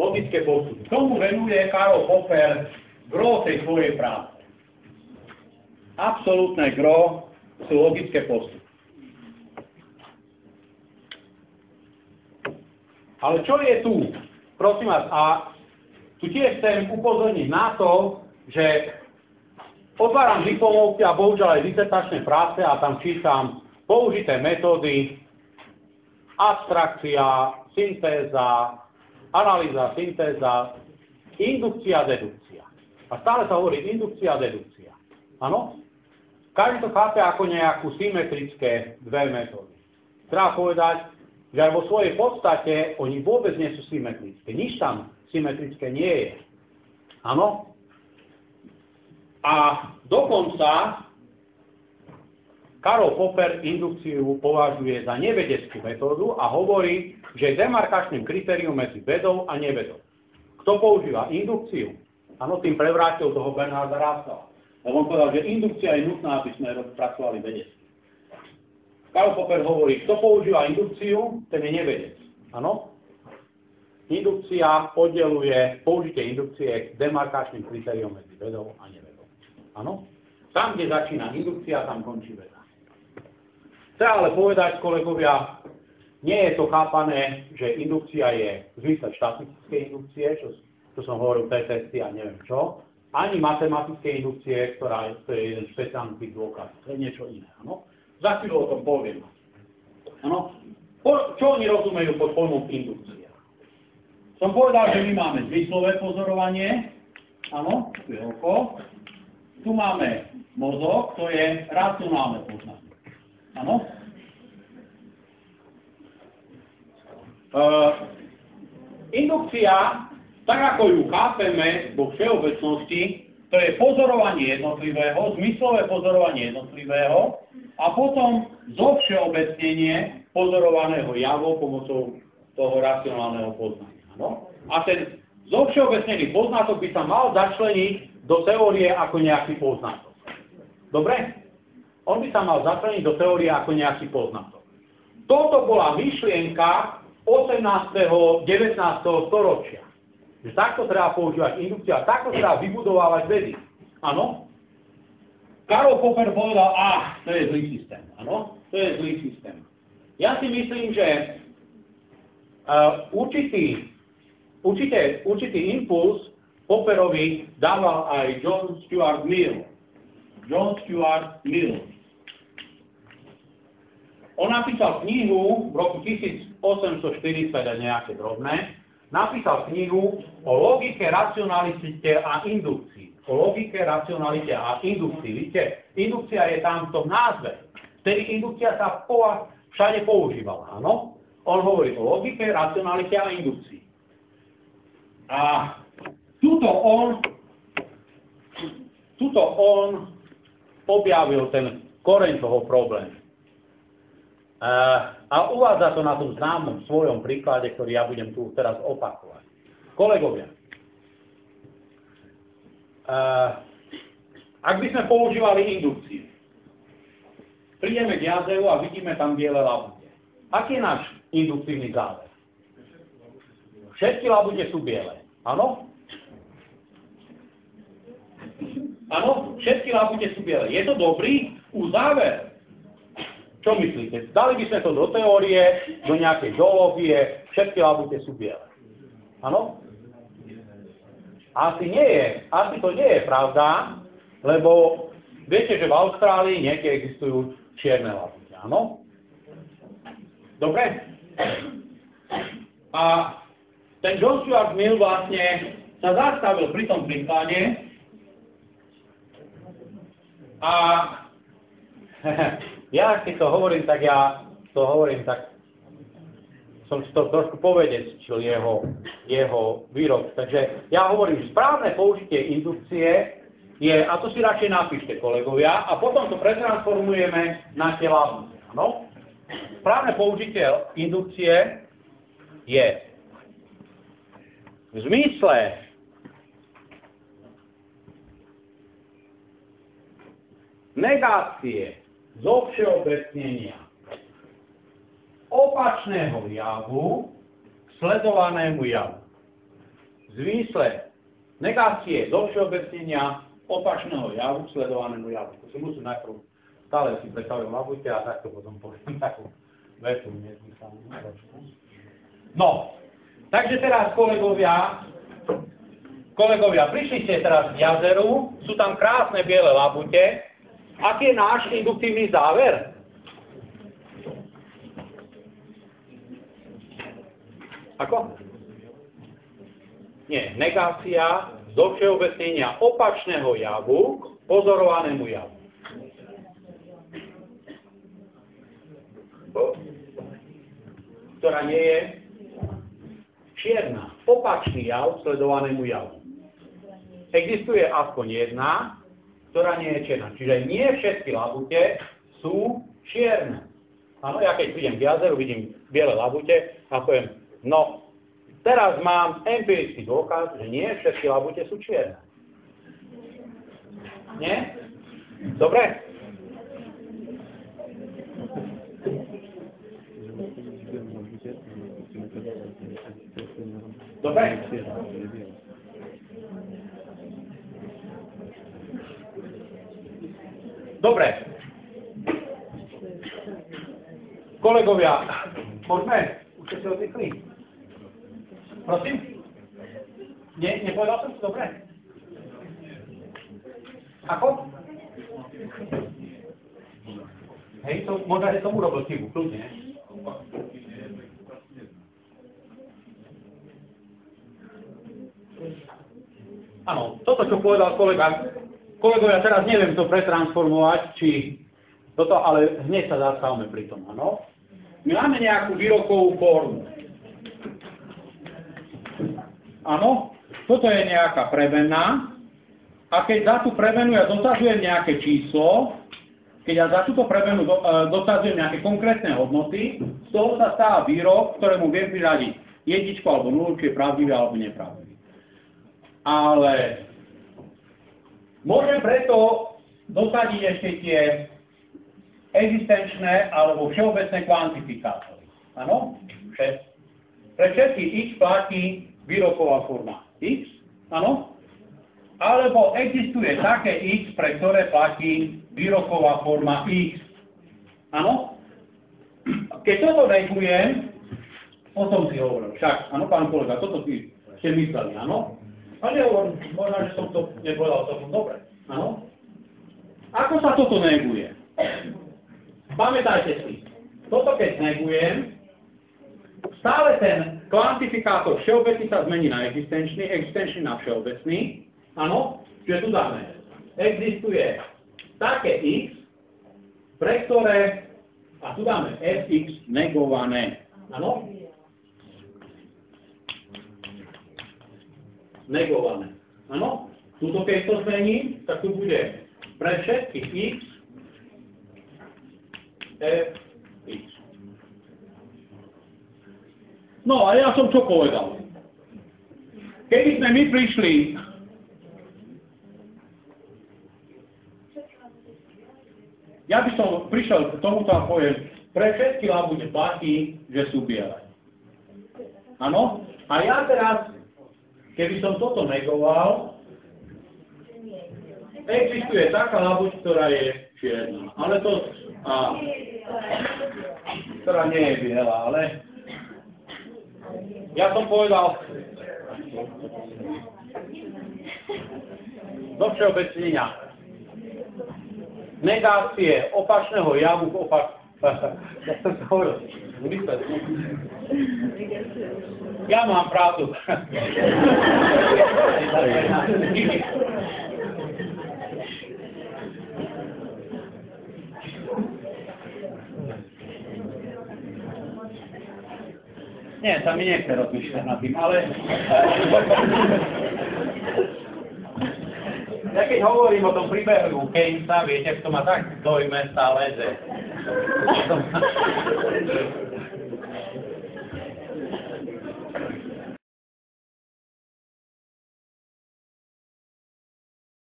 Logické postupy. Tomu venuje Karol Popper gro tej svojej práce. Absolútne gro sú logické postupy. Ale čo je tu? Prosím vás, a tu tiež chcem upozorniť na to, že otváram diplomovky a bohužiaľ aj disertačné práce a tam čítam použité metódy, abstrakcia, syntéza, analýza, syntéza, indukcia, dedukcia. A stále sa hovorí indukcia, dedukcia. Áno? Každý to chápe ako nejakú symetrické dve metódy. Treba povedať, že aj vo svojej podstate oni vôbec nie sú symetrické. Nič tam symetrické nie je. Áno? A dokonca Karol Popper indukciu považuje za nevedeckú metódu a hovorí, že je demarkačným kritérium medzi vedou a nevedou. Kto používa indukciu? Áno, tým prevrátil toho Bernarda Russella. Lebo on povedal, že indukcia je nutná, aby sme pracovali vedecky. Karol Popper hovorí, kto používa indukciu, ten je nevedec. Áno? Indukcia oddeluje použitie indukcie demarkačným kritériom medzi vedou a nevedou. Áno? Tam, kde začína indukcia, tam končí veda. Chcem ale povedať, kolegovia, nie je to chápané, že indukcia je v zmysle štatistickej indukcie, čo som hovoril, testy a neviem čo, ani matematické indukcie, ktorá je jeden špeciálny typ dôkaz. To je niečo iné. Áno? Za chvíľu o tom poviem. Áno? Čo oni rozumejú pod pojmom indukcia? Som povedal, že my máme zmyslové pozorovanie. Áno? Tu je oko. Tu máme mozog, to je racionálne poznanie. Áno? Indukcia, tak ako ju chápeme vo všeobecnosti, to je pozorovanie jednotlivého, zmyslové pozorovanie jednotlivého a potom zovšeobecnenie pozorovaného javu pomocou toho racionálneho poznania. Áno? A ten zovšeobecnený poznatok by sa mal začleniť do teórie ako nejaký poznatok. Dobre? On by sa mal začleniť do teórie ako nejaký poznatok. Toto bola myšlienka 18. 19. storočia. Že takto treba používať indukcia, takto treba vybudovávať vedy. Áno? Karol Popper povedal, to je zlý systém. Áno? To je zlý systém. Ja si myslím, že určitý impuls Popperovi dával aj John Stuart Mill. John Stuart Mill. On napísal knihu v roku 1840 a nejaké drobné, napísal knihu o logike, racionalite a indukcii. O logike, racionalite a indukcii. Víte, indukcia je tam v tom názve. Vtedy indukcia sa všade používala, áno? On hovorí o logike, racionalite a indukcii. A tuto on objavil ten koreň toho problému. A uvádza to na tom známom svojom príklade, ktorý ja budem tu teraz opakovať. Kolegovia, ak by sme používali indukciu, prídeme k jazeru a vidíme tam biele labute. Aký je náš induktívny záver? Všetky labute sú biele. Áno? Áno? Všetky labute sú biele. Je to dobrý záver? Čo myslíte? Dali by sme to do teórie, do nejakej zoológie, všetky labute sú biele. Áno? Asi to nie je pravda, lebo viete, že v Austrálii niekde existujú čierne labute. Áno? Dobre? A ten John Stuart Mill vlastne sa zastavil pri tom príklade a ja, keď to hovorím, tak som si to trošku povedečil jeho výrok. Takže ja hovorím, že správne použitie indukcie je, a to si radšej napíšte, kolegovia, a potom to pretransformujeme na tie labute. Áno? Správne použitie indukcie je v zmysle negácie zovšeobecnenia opačného javu sledovanému javu. V zmysle negácie zo všeobecnenia opačného javu k sledovanému javu. To si musím najprv stále si predstavujem labujte a takto potom poviem takú vetu nezmyselnú. No, takže teraz kolegovia, prišli ste teraz k jazeru, sú tam krásne biele labute. Aký je náš induktívny záver? Ako? Nie, negácia zo všeobecnenia opačného javu k pozorovanému javu. Ktorá nie je čierna. Opačný jav sledovanému javu. Existuje aspoň jedna, ktorá nie je čierna. Čiže nie všetky labute sú čierne. Áno, ja keď vidím k jazeru, vidím biele labute a poviem, no, teraz mám empirický dôkaz, že nie všetky labute sú čierne. Nie? Dobre? Dobre? Dobre. Kolegovia, môžeme? Už ste si odvykli? Prosím? Nie, nepovedal som si dobre? Ako? Hej, to, možno, že som urobil chybu, kľudne. Áno, toto, čo povedal kolegovia, teraz neviem to pretransformovať, či toto, ale hneď sa zastavme pri tom, áno. My máme nejakú výrokovú formu. Áno, toto je nejaká premenná a keď za tú premenu ja dosazujem nejaké číslo, keď ja za túto premenu dosazujem nejaké konkrétne hodnoty, z toho sa stáva výrok, ktorému viem priradiť jedničku alebo nulu, či je pravdivý alebo nepravdivý. Ale môžem preto dosadiť ešte tie existenčné alebo všeobecné kvantifikátory. Áno? Pre všetky x platí výroková forma x, áno? Alebo existuje také x, pre ktoré platí výroková forma x. Áno? Keď toto negujem, o tom si hovoril. Však, áno, pán kolega, toto si ste mysleli, áno? A nehovorím, možno, že som to nepovedal celkom dobre. Áno? Ako sa toto neguje? Pamätajte si, toto keď negujem, stále ten kvantifikátor všeobecný sa zmení na existenčný, existenčný na všeobecný. Áno? Čiže tu dáme. Existuje také x, pre ktoré, a tu dáme fx negované. Áno? Negované. Áno? Tuto keď to zmením, tak tu bude pre všetky x fx. No a ja som čo povedal? Keby sme my prišli ja by som prišiel k tomuto a poviem, pre všetky labute platí, že sú biele. Áno? A ja teraz, keby som toto negoval, existuje taká labuť, ktorá je čierna. Ale to, ktorá nie je biela, ale ja som povedal, do všeobecnenia negácie opačného javu ja som to hovoril. Ja mám pravdu. Nie, sa mi nechce rozmýšľať nad tým, ale ja keď hovorím o tom príbehu Keynesa, viete, kto ma tak dojme stále, že